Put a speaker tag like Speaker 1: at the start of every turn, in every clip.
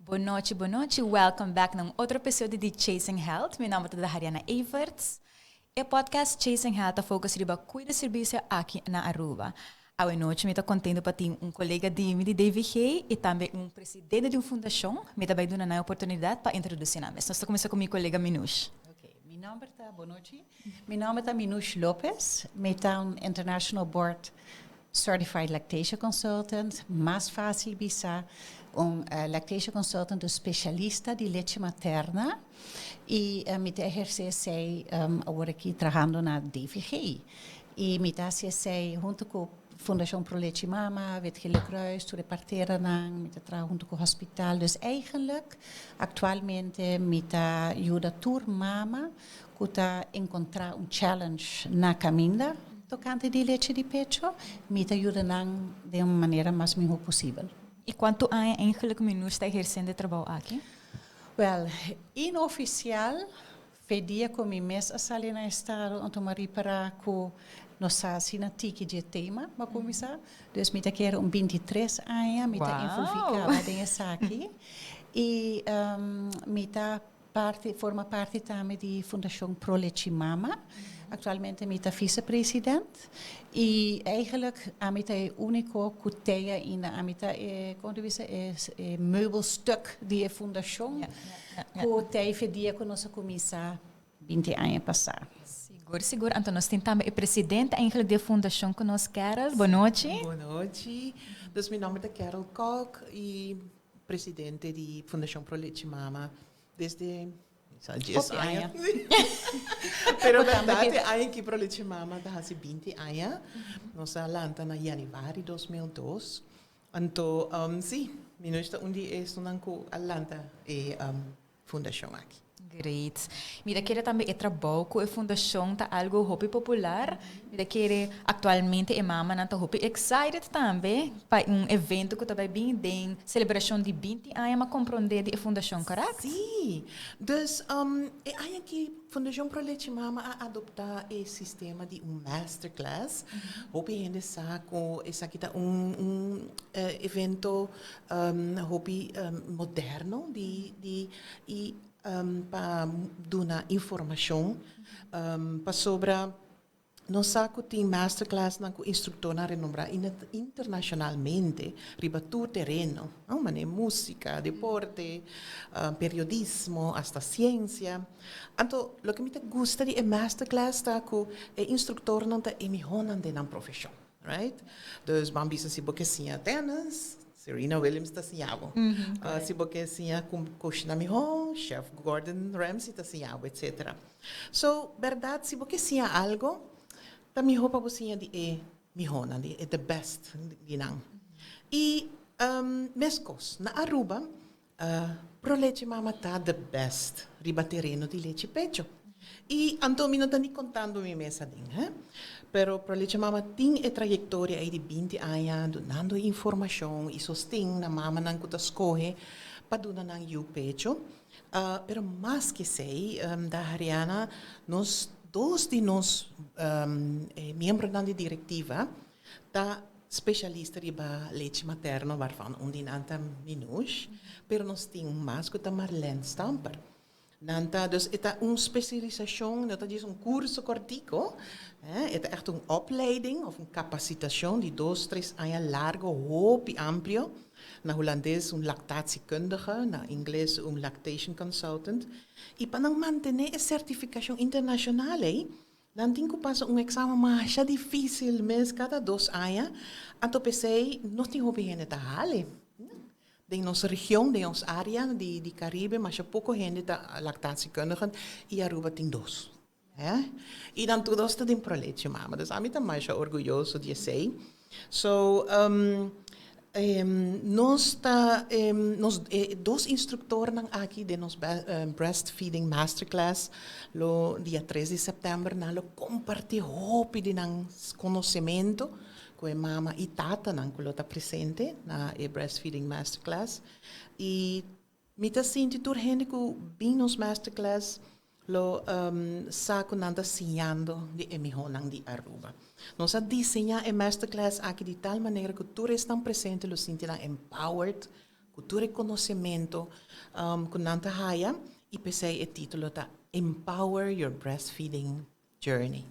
Speaker 1: Boa noite. Welcome back num outro episódio de Chasing Health. Meu nome é Hariana Everts. O podcast Chasing Health foca sobre cuidar de serviço aqui na Aruba. Hoje noite, me estou contando para ter colega de Directie e também presidente de uma fundação. Me está dando uma oportunidade para introduzir nós. Nós estamos começando com meu colega Minush.
Speaker 2: Boa noite. Meu nome é Minush Lopez. Eu sou International Board Certified Lactation Consultant. Mais fácil bisa lactation consultant especialista de leite materna. E me exercei agora aqui trabalhando na DVG. E me exercei junto com Fundacion Pro Leche Mama, Wetgele Kruis, toe de partera nang, met het junto com o hospital. Dus eigenlijk, actualmente, met ajuda tur mama, kuta encontrar challenge na caminda, tocante de leche de pecho, met ajuda nang de uma maneira mais melhor possível.
Speaker 1: E quanto eigenlijk minutos está exercendo trabalho aqui?
Speaker 2: Well, inoficial, fedia com mi mês a salir na estado, onde me reparar com nossa sinatiki de tema, mas começar. Dus me quero 23 anos, me envolvida nessa aqui. E me forma parte também de Fundacion Pro Leche Mama. Actualmente me vice-presidente. E eigenlijk a me é o único cuteia in a me quando você é meubelstuk de Fundacion. Cuteia fedia com nossa comissão 20 anos passar.
Speaker 1: Seguro. Então, nós temos também o presidente da Fundação conosco, Carol. Boa noite.
Speaker 3: Boa noite. Dus meu nome é Carol Koch e presidente da Fundação Pro Leche Mama desde 10 anos. Pero verdade, aí que Pro Leche Mama há 20 anos. Nós lançamos em janeiro de 2002. Então, sim, nós estamos com Atlanta e Fundação aqui.
Speaker 1: Great. Mira querer também trabalho com a fundação tá algo hobby popular. Mira querer atualmente a mama não tá hobby excited também para evento que também bem de celebração de 20 anos mas compreender a fundação, correto?
Speaker 3: Sim. Dus aí que Fundação Pro Leche Mama a adoptar o sistema de masterclass. Hobby gente saco essa aqui tá evento hobby moderno de para dar informação para sobre nós saco tem masterclass na instrutor na renombrar internacionalmente riba tu terreno mané música deporte periodismo hasta ciência então o que me gusta de masterclass tá com instrutor não tá emihonan de na profissão right dus bambisa se porque sim tennis Serena Williams está sinhavo. Se você sinha com coach na miho, chef Gordon Ramsay está sinhavo, etc. So, verdade, se você sinha algo, tá miho para você de miho na de the best de nang. E mescos na Aruba, pro leche mama tá the best riba terreno de leche pecho. E então me não tá nem contando minha mesa ding, Pero pro leche mama tem a trajetória aí de 20 anos, dando informação e sostém na mama não que escolhe para dar na o pecho. Pero mais que sei, da Hariana, nós dois de nós membros da directiva, tá especialista riba leite materno, waarvan dinanta minutos, pero nós temos mais que Marlene Stamper. Nanta, dus het is een specialisatie, dat is een curso cortico. Het is echt een opleiding of een capacitatie die 2-3 anos largo, hoop en ampio. Na Hollandees een lactatiekundige, na Engels een lactation consultant. En para mantener een certificatie internacional, dan tenho que passar um exame mais difícil, mas cada 2 anos. Então pensei, não tenho gente a halen. De nossa região, de nossa área de Caribe, mas há pouco gente da lactatiekundigen e Aruba tem 2. E dan tudo está em pro leche mama. Dus a mim também mais orgulhoso de ser. So, nós dois instrutores aqui de nos Breastfeeding Masterclass, lo dia 3 de setembro, lo compartilhar hope de conhecimento com a mama e tata não que está presente na Breastfeeding Masterclass e me está sentindo gente que bem nos Masterclass lo saco nanda sinhando de emihonang de Aruba. Nós a desenhar a Masterclass aqui de tal maneira que todos estão presentes, lo sentirão empowered cultura e conhecimento com nanta haya e pensei o título tá Empower Your Breastfeeding Journey.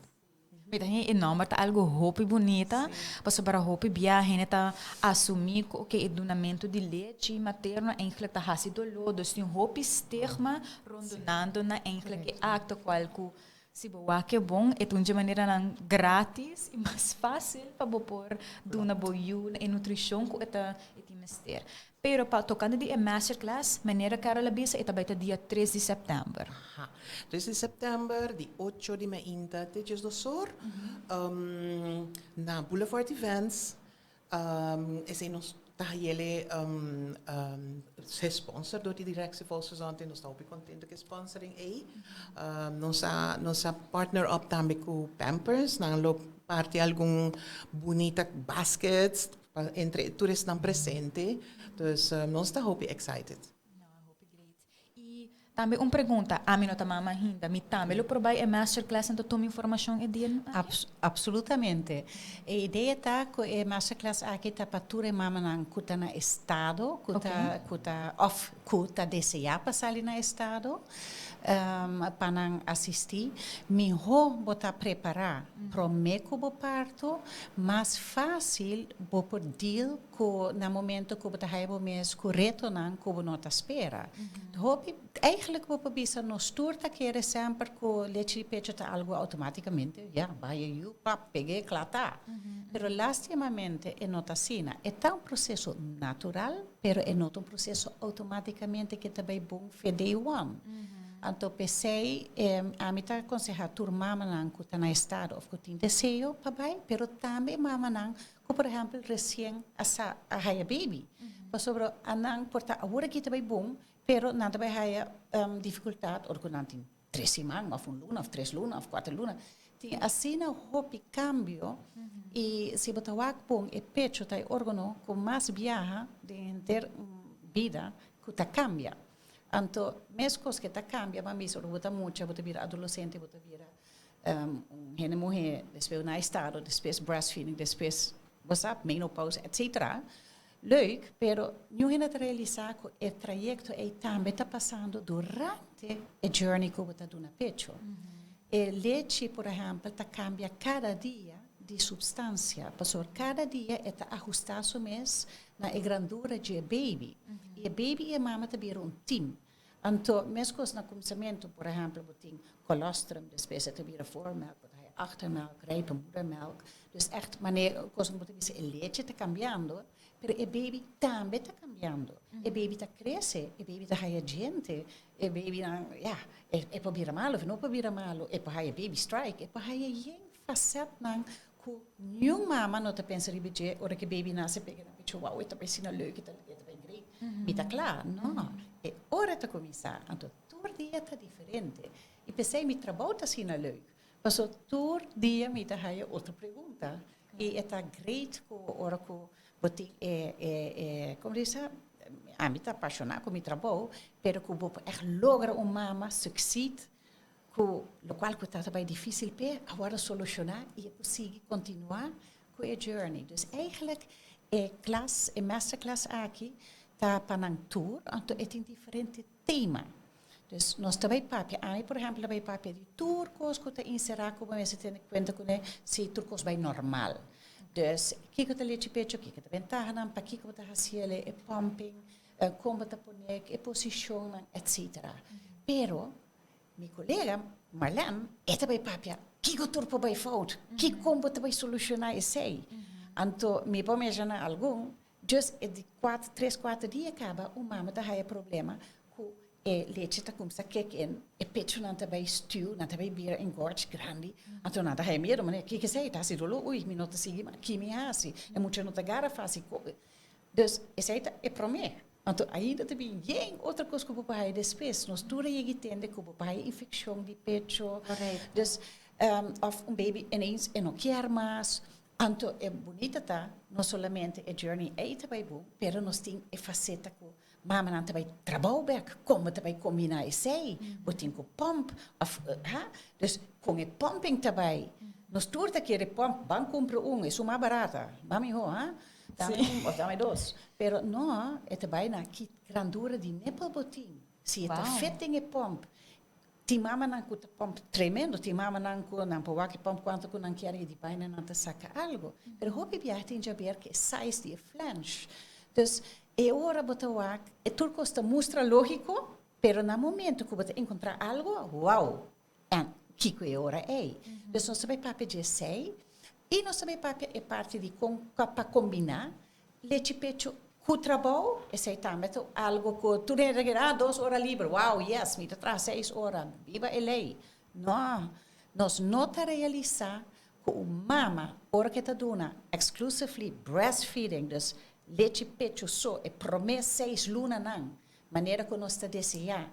Speaker 1: Mita é enorme, tá algo roupa bonita, para para roupa viagem, tá assumir que o donamento de leite materno eigenlijk tá hasi dolor, dus tem roupa externa rondonando na eigenlijk acto qual se boa que bom, é de maneira não grátis e mais fácil para pôr dona boiú e nutrição que é mister. Pero para tocando de masterclass, maneira cara la bisa é também dia 3 de setembro.
Speaker 3: 3 de setembro, de 8 de mainta, tejes do sor, na Boulevard Events, esse nos tahele se sponsor door die Directie Volksgezondheid, nós estamos contentes que sponsoring aí, nossa partner up também com Pampers, nang lo parte algum bonita baskets entre turistas não presente, então nós estamos excited.
Speaker 1: Também uma pergunta, a mim não mama ainda, me também lo provai masterclass então toma informação e dia?
Speaker 2: Absolutamente. A ideia tá que a masterclass aqui tá para tudo mama nang kuta na estado, kuta deseja passar ali na estado, para nang assistir, me botar preparar para meco bo parto, mais fácil bo por deal ko na momento que botar raibo mes ko retornar ko nota espera. Eigenlijk we proberen nos turta querer sempre que leche pecho tá algo automaticamente, vai eu peguei clata. Pero lastimamente é nota sina, é tão processo natural, pero é not um processo automaticamente que também bom for day one. Então pensei, a mim tá aconselhar turma manan que tá na estado of que tem desejo para vai, pero também mamanan que por exemplo recém a haya baby, mas sobre anang porta agora que também bom. Pero nada vai haver dificuldade, ou quando tem 3 semanas, ou 1 luna, ou 3 lunas, ou 4 lunas. Tem assim um hopi cambio, e se botar o bom e pecho tá órgão com mais viaja de ter vida que tá cambia. Então, mesmo coisas que tá cambia, mas isso bota muito, bota vira adolescente, bota vira uma mulher, depois na estado, depois breastfeeding, depois, você sabe, menopausa, etc. Leuk, pero nu in het realizar que o trajecto também está passando durante a journey que você está na pecho. E leite, por exemplo, está cambia cada dia de substância, porque cada dia está ajustado mesmo na grandura de baby. E baby e mama também team. Então, mesmo coisas no começamento, por exemplo, tem colostrum, depois é também voormelk, achtermelk, rijpe moedermelk. Dus echt, wanneer coisas moeten we zeggen, leite está cambiando. Pero o baby também está cambiando. O baby está crescendo, o baby está ganhando gente, o baby é para virar malo, não para virar malo, é para ganhar baby strike, é para ganhar faceta que nenhuma mama não está pensando em budget, ou que o baby nasce pega na pecho, uau, está pensando leuk, está bem grande. Me está claro? Não. É hora de começar. Então, todo dia está diferente. E pensei, me trabalho está sendo leuk. Mas todo dia me está ganhando outra pergunta. E está great que hora que porque como diz, a mim está apaixonada com o meu trabalho, pero que eu logra mama succeed, o qual que está bem difícil para agora solucionar e conseguir continuar com a journey. Dus eigenlijk a masterclass aqui está para um tour, então tem diferente tema. Dus nós também papia, por exemplo, também papia de turcos que está inserado como você tem conta com se turcos bem normal. Dus kijk het leche pecho, kijk het ventaja dan, pa kijk wat de hasiele, e pumping, como te poner, e position, etc. Pero mi collega Marlene, esta bij papia, kijk het turpo bij fout, kijk como te bij solucionar e sei. Anto mi pa me jana algum, just de 3-4 dias acaba, mama te haya problema, e leche ta começa a kicken, e pecho não tá bem stew, não tá bem beer engorge grande, então não tá bem medo, mas que sei, tá se dolo, ui, me nota seguir, mas que me hace, é muito não tá gara fácil, dus esse aí é para mim, então ainda também tem outra coisa que o papai depois, nós tudo aí entende que o papai infecção de pecho, dus of baby ineens não quer mais. Então é bonita tá, não somente a journey é também bom, pero nós tem a faceta que mama não também trabalha, como também combinar e sei, botem com pump, dus com o pumping também, nós tudo que é pump, van compra é mais barata, mami ho, Of dame dos. Pero no, é bijna que grandura de nippelbotin. Se é fitting e pomp. Ti mama não cuta pomp tremendo, ti mama não pode pomp quanto que não quer de bijna não te saca algo. Pero hopi biarte in jaber que size de flange. Dus é hora botar é tudo costa mostra lógico, pero no momento que você encontrar algo, wow, Kiko é hora é. Dus nós sabemos para pedir sei, e nós sabemos para parte de para combinar, leite pecho com trabalho, e sei também algo que tu regra 2 horas livre, wow, yes, me traz 6 horas, viva a lei. Não, nós não te realizar que o mama, hora que está dando, exclusively breastfeeding, dus leite pecho só, é promessa 6 lunas não, maneira que nós está desejando.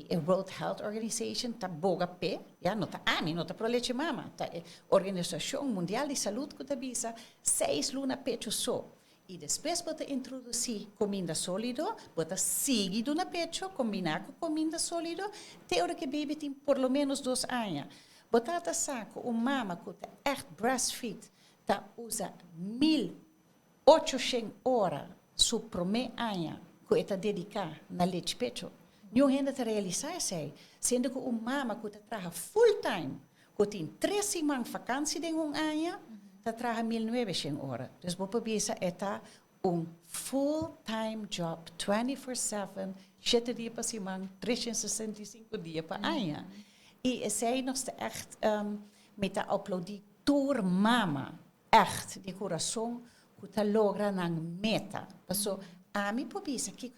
Speaker 2: The World Health Organization está boga pé, já não está não está pro leite mama, tá Organização Mundial de Salud que está bisa 6 lunas pecho só. E depois você introduzir comida sólida, você seguir na pecho, combinar com comida sólida, até hora que o bebê tem por lo menos 2 anos. Você está saco, mama que está echt breastfeed, está usa 1.800 horas su primeiro ano que está dedicado na leite pecho. Não ainda te realizar isso, sendo que mama que trabalha full time, que tem 3 semanas de vacância de ano, trabalha 1.900 horas. Então, você pensa é full time job, 24/7, 7 dias por semana, 365 dias por ano. E zij nós echt met de uploadie door mama, echt de coração que te logra na meta. Então, a mim por isso que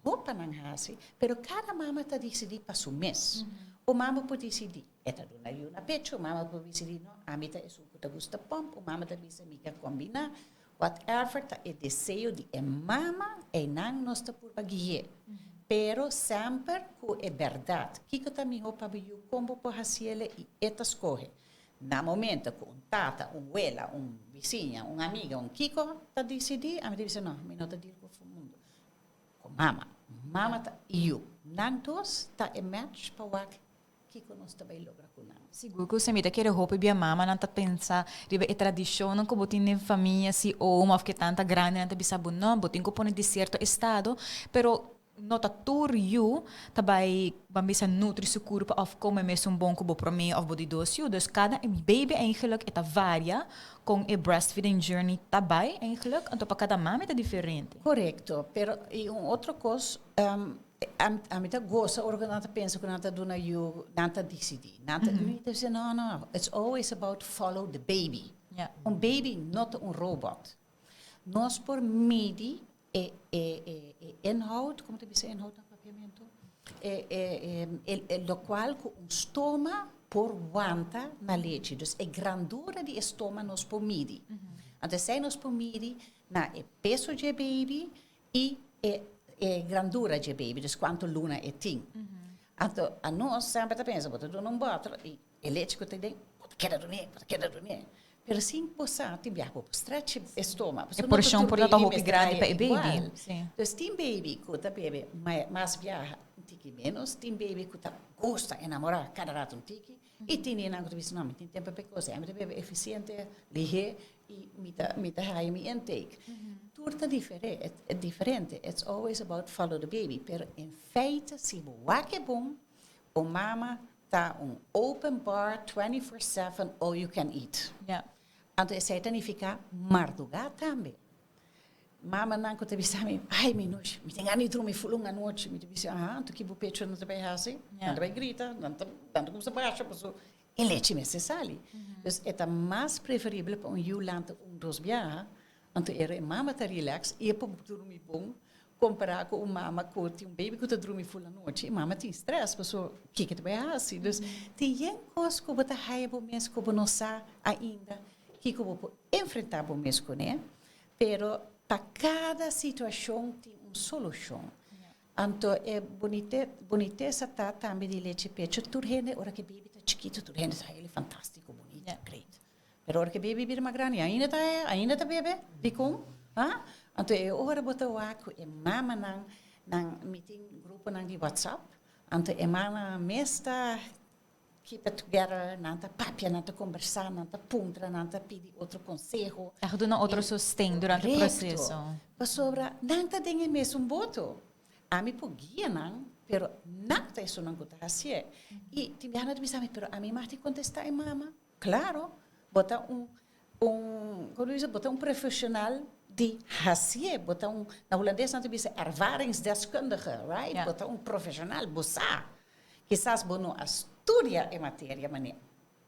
Speaker 2: roupa não hasi, pero cada mama está decidir para seu mês. O mama pode decidir, eta dona eu na pecho, o mama pode decidir, não, a mim tá isso que te gusta pomp, o mama tá bisa me quer combinar, whatever tá é desejo de mama e não nós tá por baguiar. Pero sempre que é verdade, que tá me roupa eu como por hasiele e eta escorre. Na momento que tata, abuela, vizinha, amiga, Kiko tá decidir, a mim diz não, me não tá dir com o mundo. Com mama tá eu, não dos tá é match para o que nós também logra com nós.
Speaker 1: Seguro que você me quer roupa e mama não tá pensar, ribe é tradição não que botin na família se ou uma que tanta grande não tá bisabu não, botin que põe de certo estado, pero nota tur you também bambisa nutri seu corpo of como mesmo bom como para mim of body dose dus cada baby eigenlijk é varia com a breastfeeding journey também eigenlijk então para cada mama é diferente.
Speaker 2: Correto, pero e outra coisa a mim tá gosta organata pensa que nanta dona you nanta decidi nanta dizer não it's always about follow the baby.
Speaker 1: Yeah.
Speaker 2: Baby not robot. Nós por midi inhoud, como te dice inhoud no papiamento? Lo qual stoma por aguanta na leite. Dus a grandura de estoma nos por midi. Então, se nos por midi na peso de baby e grandura de baby, dus quanto luna é tem. Então, a nós sempre pensa, bota do não bota e leite que te dei, queda do né. Pero sim possa tem viajar para stretch estômago.
Speaker 1: É por chão por dar roupa grande para o baby.
Speaker 2: Sim. Então tem baby que tá bebê mais viaja um tique menos, tem baby que tá gosta enamorar cada rato um tique e tem não que diz não, tem tempo para coisa, é bebê eficiente, ligeiro e mita high me intake. Tudo é diferente. It's always about follow the baby. Pero em feite se o bom, o mama tá open bar 24/7 all you can eat.
Speaker 1: Yeah.
Speaker 2: Então, essa significa madrugar também. Mama não que te bisami, ai minutos, me tem ani dormir full uma noite, me te bisami, tu que o pecho não te vai assim, não te vai grita, não como se baixa, passou. E leite me se sali. Então, é mais preferível para you lanta dos viajar, então era mama tá relax e para dormir bom. Comparar com mama que tem baby que está dormindo full a noite, e mama tem stress, pessoa que te vai assim. Então, tem coisas que você vai para o mês que você não sabe ainda, que você pode enfrentar para o mês, né? Pero para cada situação tem uma solução. Então, é boniteza tá também de leite pecho, tudo rende, hora que baby está chiquito, tudo rende, tá ele fantástico, bonito, great. Pero hora que baby vira mais grande, ainda tá bebê, de como? Então, é hora botar o aco, é mama nang meeting grupo nang de WhatsApp. Então, é mama mesta keep it together, nanta papia, nanta conversar, nanta puntra, nanta pedir outro consejo.
Speaker 1: Echt doen outro sustento durante o processo.
Speaker 2: Sobra, nanta dinge mesmo boto. A mi pogia não, pero nanta isso não gota assim. E timbana de bisame, pero a mi mati contestar mama. Claro, bota como diz, bota profissional die hasie, bota na holandês não te bisa ervaringsdeskundige, right?
Speaker 1: Yeah.
Speaker 2: Bota profissional, bossa. Quizás bono estudia em matéria, mané.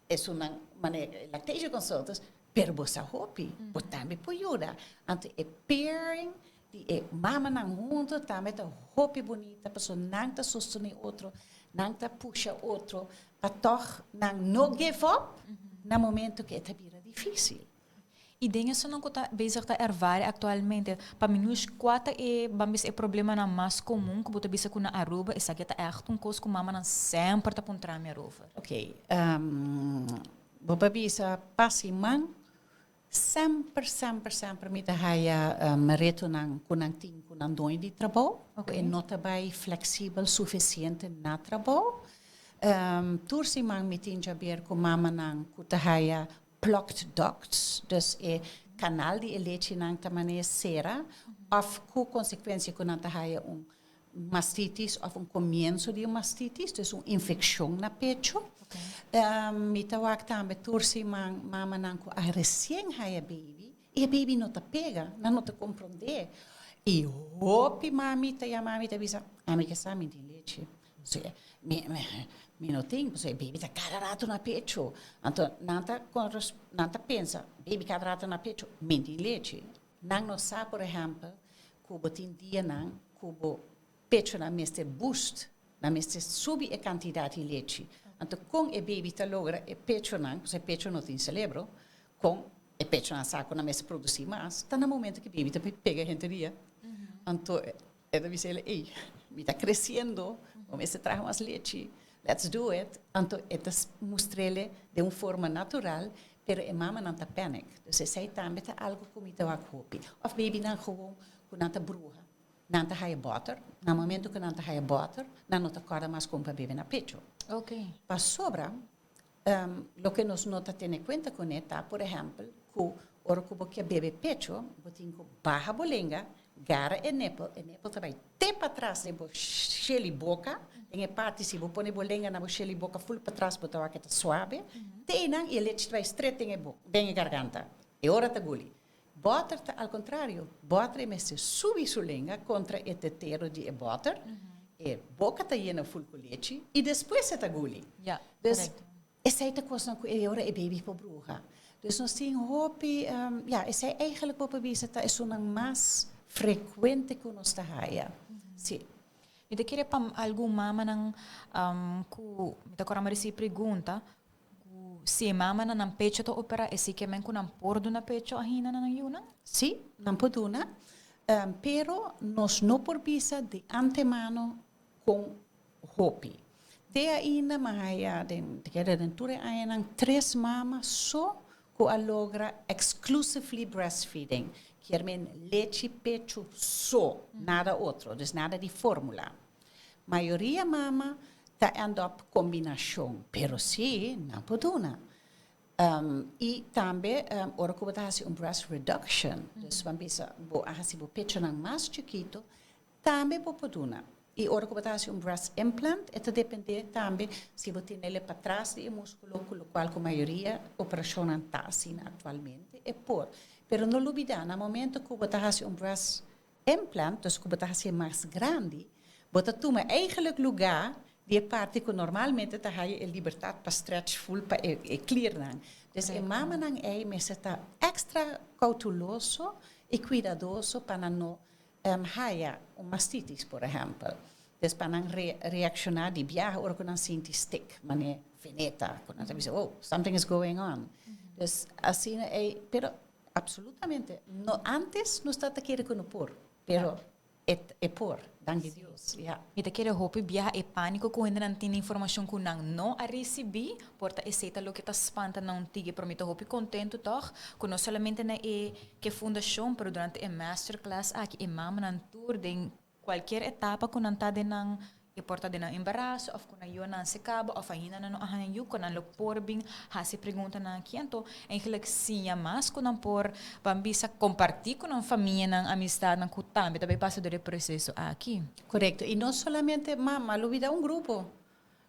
Speaker 2: É uma mané lactation consultants, pero bossa hopi, bota me poiura. Ante pairing die mama nang junto, também tá hopi bonita, pessoa não tá sostener outro, não tá puxa outro, para toch não no give up, no momento que é vira difícil.
Speaker 1: E dingen se não está bezig te ervaren actualmente. Para mim, quatro é problema na mais comum que você bisa com na Aruba. Isso aqui é echt coisa que mama não sempre está pontrando erover.
Speaker 2: Ok. Boba bisa passiman sempre me haya reto nang kunang ting kunang doin di trabalho.
Speaker 1: Okay.
Speaker 2: E nota bai flexível suficiente na trabalho. Tursi mang mitin jaber com mama nang kutahaya plucked ducts, dus canal die leche nang tamane sera, of com consequência que nang tahaya mastitis of comienzo de mastitis, dus infecção na pecho. Mitawak tambe tursi mama nang ko a recém haya baby, e a baby não te pega, não te compreende. E hopi mamita bisa, amiga sabe de leche. Mi não tem, você baby tá cada rato na pecho. Então, nanta pensa, baby cada rato na pecho, menti leche. Não sabe, por exemplo, que tem dia não, que pecho na mestre boost, na mestre sube a quantidade de leche. Então, com o baby tá logra, e pecho não, porque pecho não tem cerebro, com o pecho na saco na mestre produzir mais, tá no momento que o baby tá pega a gente dia. Então, é da visela, ei, me tá crescendo, o mestre traz mais leche. Let's do it. Então, het mostrele de uma forma natural, pero a mama não tá panic. Dus zij também tá algo que me dá hopi. Of baby não gewoon, que não tá bruja. Não tá high butter. No momento que não tá high butter, não tá corda mais com para baby na pecho.
Speaker 1: Ok.
Speaker 2: Para sobra, lo que nos nota tener cuenta con esta, por ejemplo, que ora que bebe pecho, botinho barra bolenga, gara e nipple também te para trás de bocheli boca, em parte se você põe bolenga na bocheli boca full para trás, botar aqui tá suave, tem não e leite vai estreito em boca, em garganta. E ora tá guli. Butter tá ao contrário, butter é se sube sua lenga contra o tetero de butter, e boca tá llena full com leite e depois tá guli.
Speaker 1: Ja,
Speaker 2: Dus essa é a coisa que ora é baby para bruxa. Dus nós temos hopi, essa é eigenlijk op bewijs dat is zo'n mais frequente que nós está haia. Sim.
Speaker 1: E te queria para algum mama nang ku mita kora marisi pergunta se mama nang pecho to opera e se que men ku nang pordo na pecho ahina nang yuna?
Speaker 2: Sim, não poduna, pero nós não por visa de antemano com hopi. Te ainda mahaya den te quero denture ainda 3 mamas só que a logra exclusively breastfeeding. Quer men leite pecho só, nada outro, dus nada de fórmula. Maioria mama tá end up combinação, pero sim, não poduna. E também, ora que você breast reduction, dus van bisa, bo ahasi bo pecho nang mais chiquito, também bo poduna. E ora que você breast implant, isso depende também se você tem ele para trás de músculo, com o qual a maioria operação não está assim atualmente, é por. Pero não olvidar, no momento que você faz breast implant, dus que você faz mais grande, você toma eigenlijk lugar de parte que normalmente está aí a liberdade para stretch full para clear não. Dus a mama não é, mas está extra cauteloso e cuidadoso para não haya mastitis, por exemplo. Dus para não reaccionar de viajar ou quando sente stick, mané veneta, quando você diz, oh, something is going on. Dus assim é, pero absolutamente, no, antes não está querendo que não por, pero é por, dangue Deus. Yeah.
Speaker 1: E te queria hopi biaha e pânico que ainda não tem informação que não a receber, porta aceita lo que tá espanta não tige promito hopi contento toch, que não somente na que Fundacion, pero durante a masterclass aqui e mama nan tour de qualquer etapa que não tá de nang e porta de na embaraço, of kuna yo na se cabo, of ainda na no ahan yu, kuna lo porbing, ha se pergunta na kiento, eigenlijk sim mas kuna por bambisa compartir com a família, na amistade, na kutambe, também passa do processo aqui.
Speaker 2: Correcto. Y no solamente mamá, lo vida un grupo.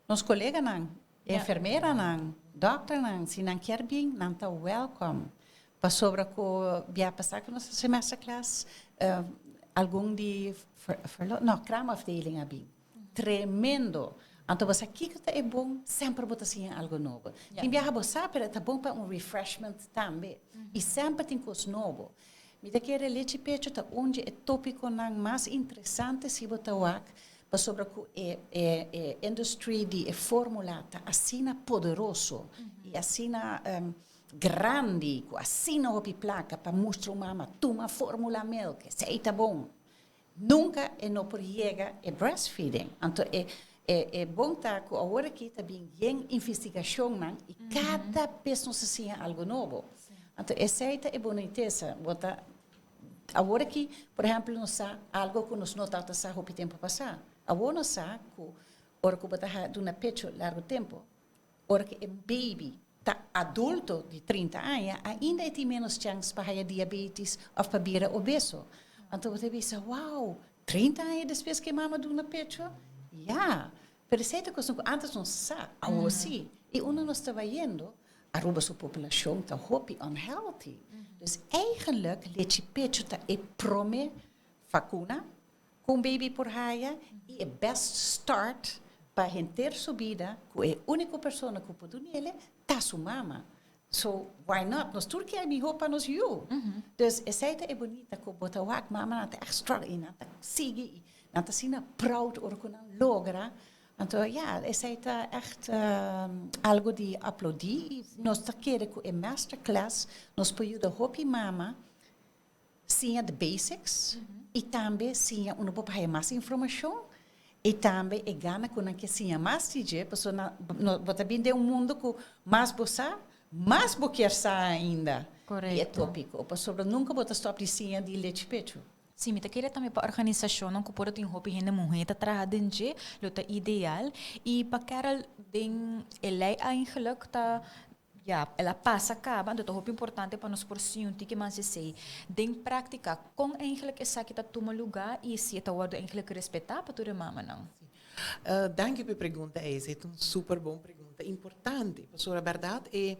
Speaker 2: Nos colegas, enfermera, doctor, si não quer bem, não está welcome. Para sobre que via passar com nossa masterclass, algum de kramafdeling abi. Tremendo. Então você aqui que é bom, sempre botar assim algo novo. Tem viajar você para tá bom para refreshment também. E sempre tem coisa novo. Me daquele leite pecho tá onde é tópico não mais interessante se botar para sobre que industry de fórmula tá assim poderoso e assim grande, assim na placa para mostrar uma toma fórmula milk, sei tá bom. Nunca não por chegar breastfeeding. Então é bom tá que agora aqui tá bem investigação e cada pessoa se sente algo novo. Então essa é boniteza, bota agora aqui, por exemplo, nós algo que nós notamos sa o tempo passar. Agora nós que ora que bota do pecho largo tempo, ora que é baby tá adulto de 30 anos, ainda tem menos chance para ter diabetes ou para vir obeso. Então você pensa, wow, 30 anos depois que mama do pecho? Ja, pero certa coisa que antes não sabe, agora sim. E uno não está vendo, Aruba sua população está hopi unhealthy. Dus eigenlijk Lechi pecho tá é prome vacuna com baby por raia e é best start para ter subida que é a única pessoa que pode nele tá sua mama. So why not? Nós tudo que é melhor para nós you. Dus essa é bonita que bota o mama não tá struggle não tá sigue não tá sina proud or que não logra. Então, essa é echt algo de aplaudir. Nós queremos que a masterclass nos ajude a hopi mama sim the basics e também sim uma pouco mais informação e também é gana com que sim mais DJ, pessoa bota bem de mundo que mais bossa, mais boquer sa ainda.
Speaker 1: Correto.
Speaker 2: E é tópico, pessoa nunca bota stop de sim de leite pecho.
Speaker 1: Sim, me queria também para a organização, não que pode ter hopi gente mulher tá trabalhando de, luta ideal e para Carol den ela eigenlijk tá ela passa acaba, então é importante para nós por si que mais sei, den prática com eigenlijk essa que tá toma lugar e se está o eigenlijk respeitar para toda mama não.
Speaker 3: Danke pela pergunta, essa é uma super boa pergunta, importante, porque a verdade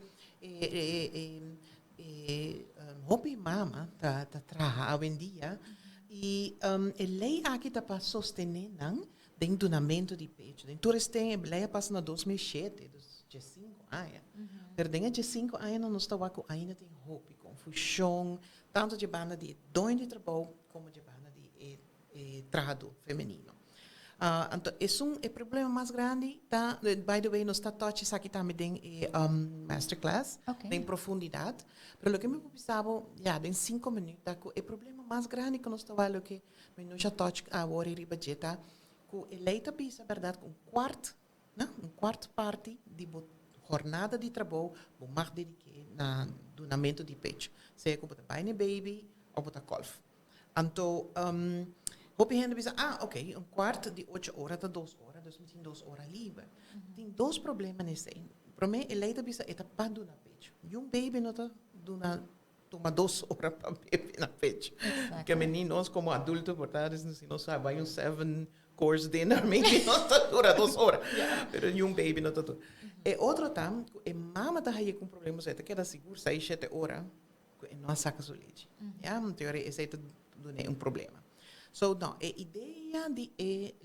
Speaker 3: hopi mama tá trabalha hoje em dia. E a lei aqui está para sostener o donamento de pecho. Então, a lei passa na 2007, dos 5 anos. Mas dentro de 5 anos, nós estamos ainda tem roupa, confusão, tanto de banda de dono de trabalho, como de banda de trabalho feminino. Então, esse é o problema mais grande. Tá? By the way, nós estamos touchando aqui também em masterclass, em profundidade. Mas o que me pensava, em 5 minutos, o problema mais grande que nós estamos falando, que nós já touchamos agora em budget, que a lei está pensando, verdade, um quarto parte de jornada de trabalho, o mais dedicado no donamento de pecho. Seja como para baby ou para golf. Então, hoop je bisa, oké, een kwart die 8 horas tot 2 horas, dus misschien 2 horas livre. Tem 2 problemas nesse. Para mim, ele está bisa, eta pa do na pecho. Um baby não tá do na toma 2 horas para beber na pecho. Que meninos como adultos, portanto, se não sabe, vai 7 course dinner, maybe não tá dura 2 horas. Pero baby não tá dura. E outro tam, a mama tá aí com problemas, eta que ela segura 6, 7 horas, que não saca sua leite. Em teoria, esse é um problema. So, não, a ideia de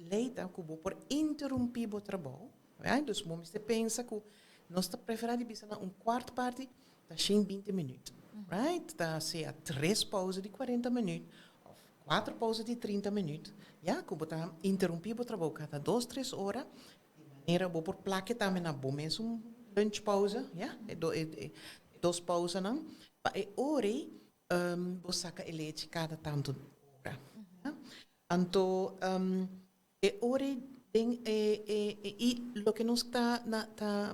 Speaker 3: leite que vou por interromper o trabalho, então, você pensa que nós preferimos um quarto parte, tá 20 minutos, right? Tá se a 3 pausas de 40 minutos, ou 4 pausas de 30 minutos, que vou interromper o trabalho cada 2, 3 horas, de maneira vou por placa também na bom mesmo lunch pausa, 2 pausas não, e hora vou sacar leite cada tanto hora. Então, ora e o que nós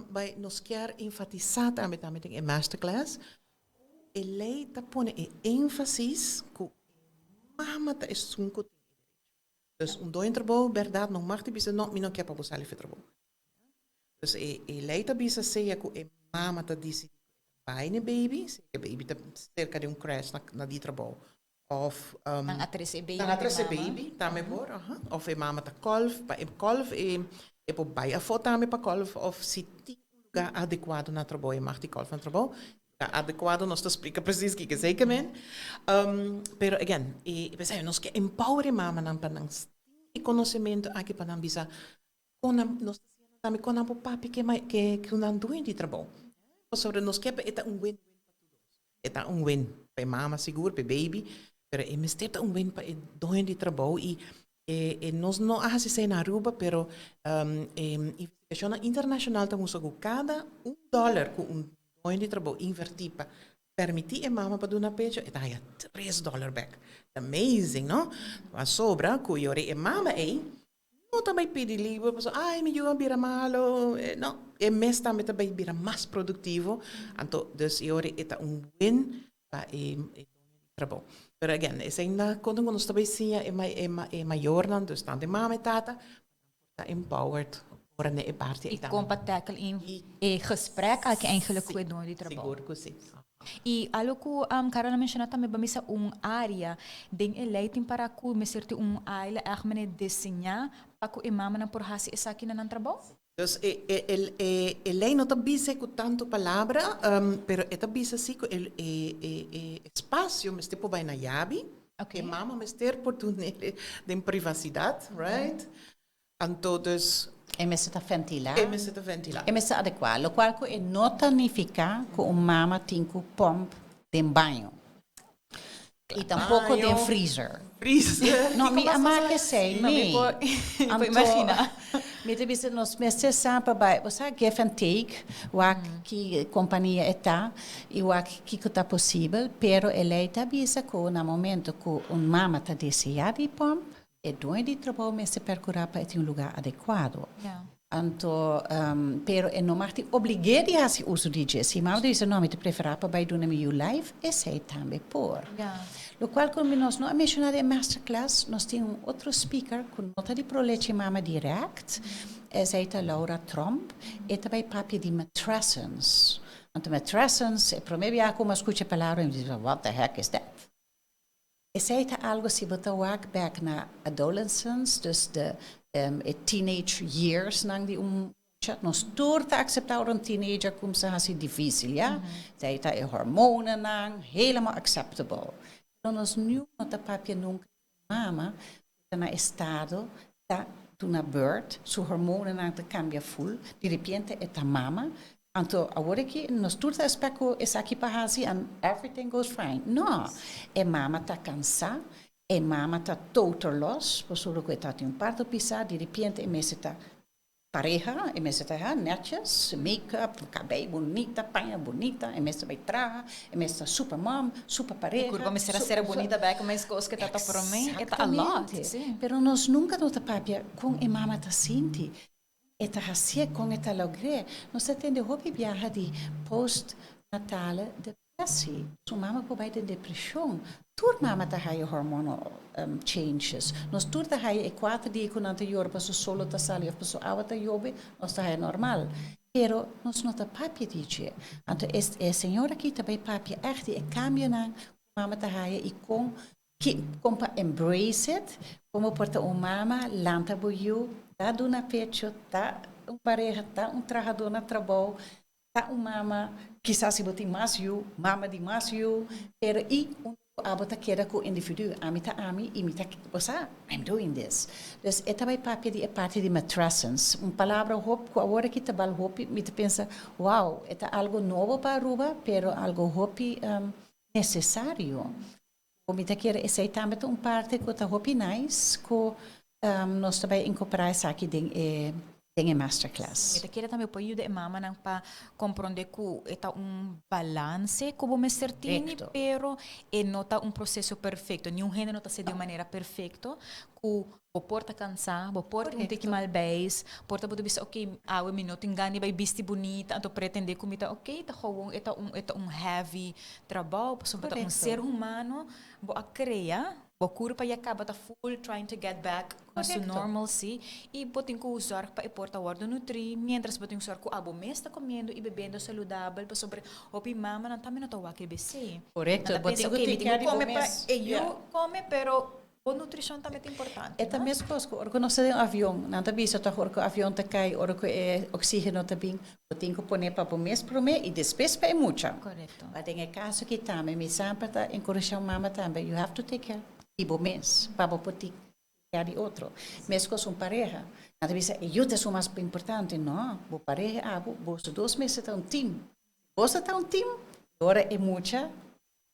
Speaker 3: vai nos quer enfatizar também em masterclass, ele está pondo ênfase que mama está sunco. Dus doin trabalho, verdade, não marca bisa não, não quer para você ali trabalho. Dus leita bisa seja que mama tá disse pai ne baby, se baby tá cerca de crash na di trabalho. Of
Speaker 1: nang atres baby.
Speaker 3: Nang atres baby, tame por, Of mama tá kolf, pa kolf e po bai a foto tame pa kolf of se ti lugar adequado na trabalho, mag die kolf na trabalho. Adequado, nós te explica precies que zeker men. Pero again, we zeggen nós que empower mama nan panang e conhecimento aqui para nan bisa nós também com a papi que não doem de trabalho. Sobre nós que é win para todos. É win para mama seguro, para baby, pero é mesmo win para doem de trabalho e nós não hacemos na Aruba, pero investigação internacional estamos com cada $1 com doem de trabalho invertir para permitir a mama para dar pecho, e daí $3 back. Amazing, não? Mas sobra que a mama não também pede livre, ai, me ajuda a virar malo. Não, é mesmo também virar mais produtivo. Então, eu é win para o trabalho. Mas, again, quando nós também sim é maior, dus dan de mama e tata, está empowered.
Speaker 1: E compatecel in gesprek al que eigenlijk goed doen die trabalho.
Speaker 3: Seguro que sim.
Speaker 1: E algo que Carol mencionou também, bamisa área den eleiting para que me certi área é que desenhar para que a mama não por hasi essa aqui na trabalho.
Speaker 3: Dus lei não dice com tanto palavra, pero esta dice assim que o espaço me tipo vai na llave, que mama me ter oportunidade de privacidade, right? Então,
Speaker 2: E me está ventilar.
Speaker 3: E me está ventilar.
Speaker 2: E me está adequado. Lo qual que não significa que uma mama tem que pomp de banho. E tampouco de freezer.
Speaker 3: Freezer?
Speaker 2: Não, me ama que sei, me.
Speaker 1: Imagina.
Speaker 2: Me te disse, nós mestres sabe, você give and take, o que companhia está, e o que está possível, pero ele está bisa que no momento que uma mama está desejada de pomp, e dois de trabalho me se percurar para ter lugar adequado.
Speaker 1: Yeah.
Speaker 2: Então, pero não mais te obrigue a fazer uso de isso. Mas diz não me te preferar para vai do meu live, e sei também por. O qual como nós não mencionado em masterclass, nós temos outro speaker com nota de proleche mama direct, é a Laura Trump, e também papi de matrescence. Então matrescence, para mim é como escuta a palavra e diz, what the heck is that? Is algo se botar back na adolescence, dus de teenage years, nang die nos door te accepteren een teenager komt ze als difícil, ja? Zij het hormonen nang, helemaal acceptable. Dan ons nu met de papje nunca mama, na estado, da na birth, su hormonen nang te cambia full, de repente eta mama. Então, agora que nós todos esperamos essa aqui para fazer and everything goes fine. Não, a mama está cansada, a mama está total loss, por isso que está um parto pisar, de repente, a mesa está pareja, a mesa está netjes, make-up, cabelo bonita, panha bonita, a mesa vai traga, a mesa está super mom, super pareja.
Speaker 1: Curva, mas será bonita, bem, mas coisa que está para mim, é a lot.
Speaker 2: Pero nós nunca nos papia com a mama está sentindo. Eta hasia com eta logre, nós temos hopi viaja de post-natale depressie. Sua mama pode ter depressão. Tur mama tá hai hormonal changes. Nós tur tá hai 4 dias com anterior para o solo tá sali ou para o água tá jobe, nós tá hai normal. Pero nós não tá papi dice. Então é senhora aqui também papi echt e cambia na mama tá hai e com para embrace it, como porta mama lanta boiu. Tá dona pecho, tá pareja, tá trabajador na trabalho, tá mama, quizás se botar mais you, mama de mais you, pero a bota queda com o indivíduo, a mim, e mim tá, você, I'm doing this. Dus, é também parte de matrescence, palavra hope, agora que tá bal hope, me pensa, wow, é algo novo para Aruba, pero algo hope necessário. O me tá quer esse também parte que tá hope nice, com nós também incorporar isso aqui em masterclass.
Speaker 1: Eu queria também apoio de mama para compreender que é balance como me certini, pero não está processo perfeito. Nenhum gênero está sendo de maneira perfeita. Que o porta cansar, o porta não tem que mal beijo, porta pode dizer ok, um minuto engane vai vestir bonita, então pretender que está ok, tá gewoon, é heavy trabalho, porque ser humano, vou a criar Bokuro pa acaba tá full trying to get back na su normalcy e botin ko usar pa iporta wardo nutri mientras botin usar ko abo mes tá comendo e bebendo saudável pa sobre opi mama não tá me notava que bc.
Speaker 2: Correto.
Speaker 1: Pensa okay, me tenho come pa eu come pero a nutrição também é importante.
Speaker 2: É também as coisas, quando nós temos um avião, não tá bisa tá o avião tá cai, ora que é oxígeno tá bem, botin ko pone pa mês por mês e depois pa é mucha.
Speaker 1: Correto.
Speaker 2: Mas tem caso que também me sempre tá encorajar mama também, you have to take care. Ibo mês, para poder criar de outro. Mesmo com sua pareja. Não bisa, eu te sou mais importante, não? Bo pareja, você 2 meses tá team. Você tá team, agora é mucha,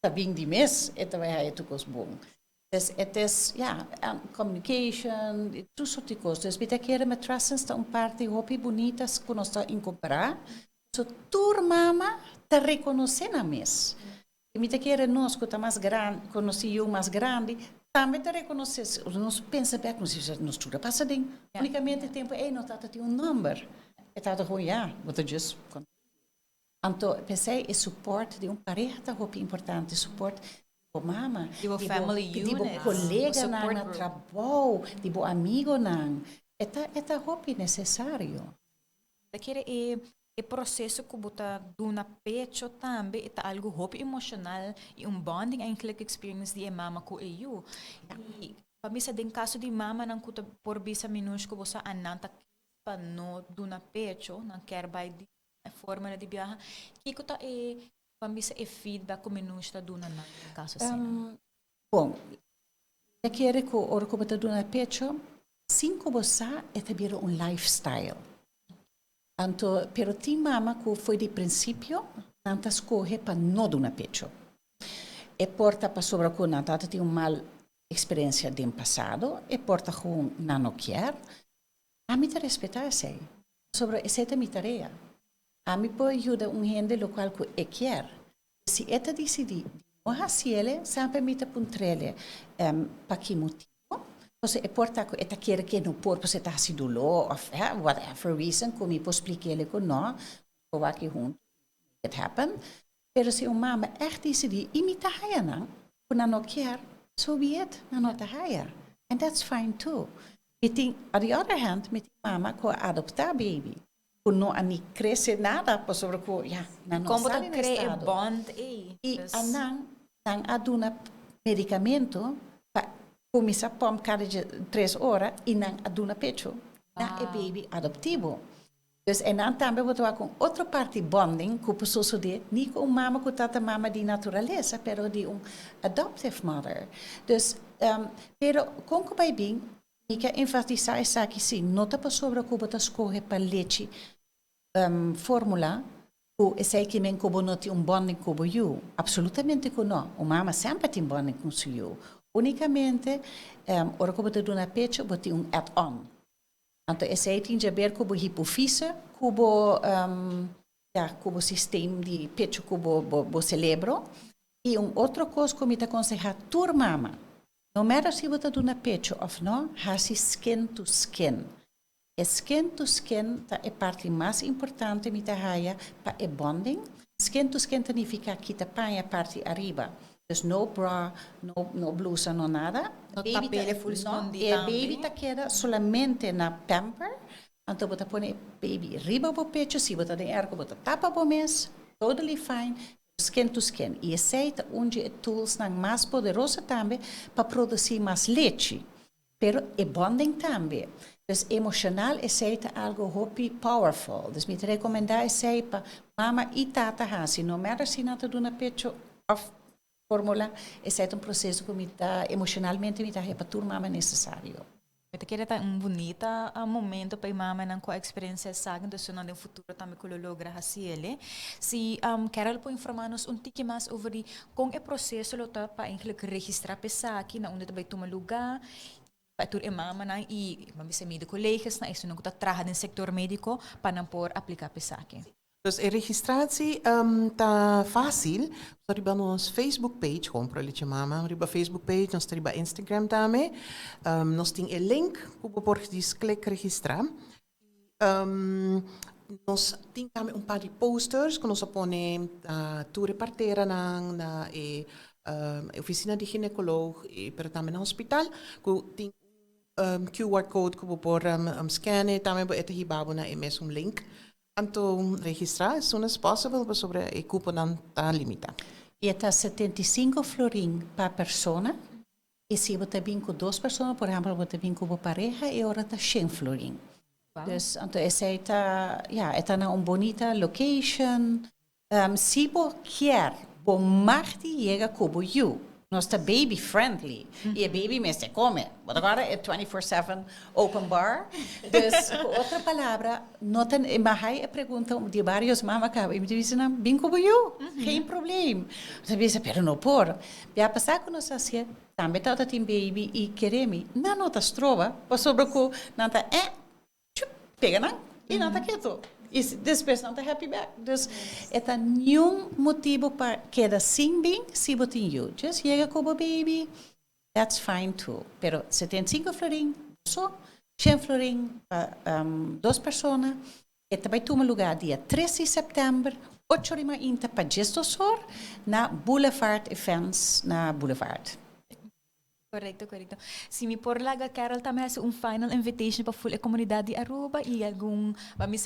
Speaker 2: tá bem de mês, e também é tu cos bom. Dus het is, communication, tudo soort de coisas. Dus we querem matrassen staan parte hopi bonitas que nós estamos comprar. So tur mama te reconhece na mes. E me querem nós que tá mais grande, conheci eu mais grande, também te reconhece. Nós pensa bem, nós tudo passa bem. Unicamente tempo não tá te number. É tá gewoon what just. Então, pensei, é suporte de pareja tá hopi importante, suporte mama,
Speaker 1: tipo family unit,
Speaker 2: tipo colega na trabalho, tipo amigo nang, eta hobby necessário.
Speaker 1: Daquele é processo que bota do na pecho também é algo hobby emocional e bonding eigenlijk experience de mama com eu. E para mim se den caso de mama não cuta por bisa minúsculo você ananta para no do na pecho, não quer vai de forma de viajar, que cuta para mim é feedback como não está dando nada caso assim.
Speaker 2: Bom, eu quero que o orco bota do na pecho, 5 você é também lifestyle. Então, pero tem mama que foi de princípio, não tá escolhe para não do na pecho. E porta para sobre que não tá tem mal experiência do passado, e porta com não quer. A mim te respeitar essa. Sobre essa é minha tarefa. A mim pode ajudar gente local que quer. Se esta decidi, não fazer, sempre me apontrele para que motivo. Você é porta que esta quer que não por você tá se dolor, whatever reason, como eu posso explicar que não, ou aqui junto, it happen. Pero se uma mama echt decidi, imita haia não, quando não quer, so be it, não tá haia, and that's fine too. Meeting, on the other hand, meeting mama que adoptar baby. Não ani cresce nada por sobre que não
Speaker 1: como tu cria bond
Speaker 2: e anang aduna medicamento para começar pom cada 3 horas e não aduna pecho na é baby adoptivo. Dus en dan também vou ter com outra parte bonding que pessoa de nem com mama com tata mama de natureza, pero de adoptive mother. Dus pero com que vai bem e que enfatizar essa que sim, nota para sobre que você escolhe para leite fórmula, o sei que men como não tem bonding como eu, absolutamente que não. O mama sempre tem bonding com eu. Unicamente, ora como te dá pecho, você tem add-on. Então, esse tem que ver como hipofise, como como sistema de pecho, como cerebro. E outra coisa que me aconselha tur mama, não matter se você dá pecho ou não, has skin to skin. Skin to skin é a parte mais importante para bonding. Skin to skin significa que a parte arriba. Dus no bra, no blusa, no nada.
Speaker 1: No tapele full escondida.
Speaker 2: E baby queda solamente na pamper. Então você põe baby riba do pecho, se você tem ergo, você tapa o mês. Totally fine. Skin to skin. E esse é onde os tools mais poderosos também para produzir mais leite. Pero é bonding também. Dus emocional is het algo hopi powerful. Dus me recomendar is para mama e tata hasi. No matter se não te dá pecho of fórmula, is het processo que me dá emocionalmente me dá para tur mama necessário.
Speaker 1: Eu queria ter bonito momento para mama não com a experiência sabe do no futuro também com o logra assim. Se Carol pode informar-nos tique mais sobre como é o processo para eigenlijk registrar pessoa aqui na onde vai tomar lugar. Para a mama e mas de colegas na isso não está trabalhando no setor médico para não por aplicar pesquisa.
Speaker 3: Dus a registratie tá fácil. Nós temos nosso Facebook page, como para Lechi Mama, nós temos Facebook page, nós temos Instagram também. Nós temos um link que você pode clicar registrar. Nós temos também par de posters que nós põe tu reparteira na oficina de ginecoloog, pero também no hospital, que tem QR code que por scannen, também por ete hibabo na MS link. Então, registrar as soon as possible, sobre o cupo não está limitado.
Speaker 2: E está 75 florim para persona. E se você vem com 2 pessoas, por exemplo, você vem com uma pareja, e agora está 100 florim. Dus essa está na uma bonita location. Se você quer, você marti chega como you. Nós está baby friendly. E a baby me se come. Mas agora é 24/7 open bar. Dus, outra palavra, notam, mas aí a pergunta de vários mamas que me dizem, bem como you, sem problema. Você diz, pero não por. Já passar com nós assim, também está tem baby e queremos, não está trova, para sobre que não está, pega não, e não está quieto. E depois não está happy back. Dus, é nenhum motivo para quedar sem bem se você tem you. Just chega como baby, that's fine too. Pero 75 florim, só 100 florim para 2 pessoas. E também toma lugar dia 13 de setembro, 8h30 para Gestosor, na Boulevard Events, na Boulevard.
Speaker 1: Correcto. Se me por lá, Carol, também há final invitation para a comunidade de Aruba e algum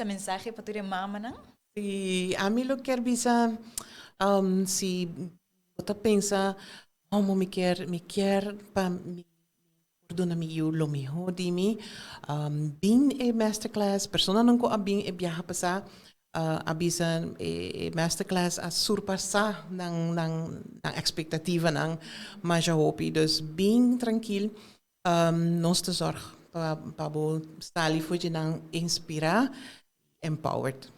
Speaker 1: mensagem para a mama, não?
Speaker 3: E a mim eu quero dizer, se você pensa, me quer para me me o melhor de mim, bem é masterclass, pessoa não co bem é viajar passar, abisa masterclass a surpassar nang expectativa nang mas já hopi, dus bem tranquilo, nós te zorg para bo estar ali foi de nang inspirar, empowered.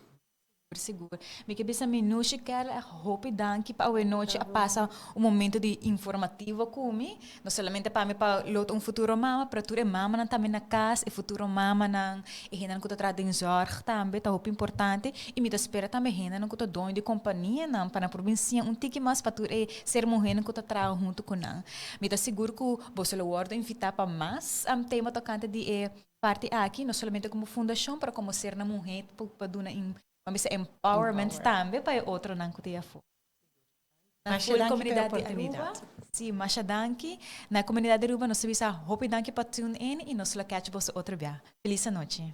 Speaker 1: Seguro. Me que bisa minuto que ela hope danke para a noite a passa momento de informativo comigo, não somente para me para outro futuro mama, para tua mama não também na casa e futuro mama não e ainda não que tu em zorg também tá hope importante e me espera também ainda não que tu dono de companhia não para na província tique mais para tu ser mulher não que tu trabalha junto com não. Me tá seguro que você lo guarda invitar para mais tema tocante de parte aqui, não somente como fundação para como ser na mulher para dona mas empowerment também para outro não que fo. Na comunidade Aruba, sim, mas danke. Na comunidade Aruba nós sabemos a hope danke para tune in e nós lo catch você outro dia. Feliz noite.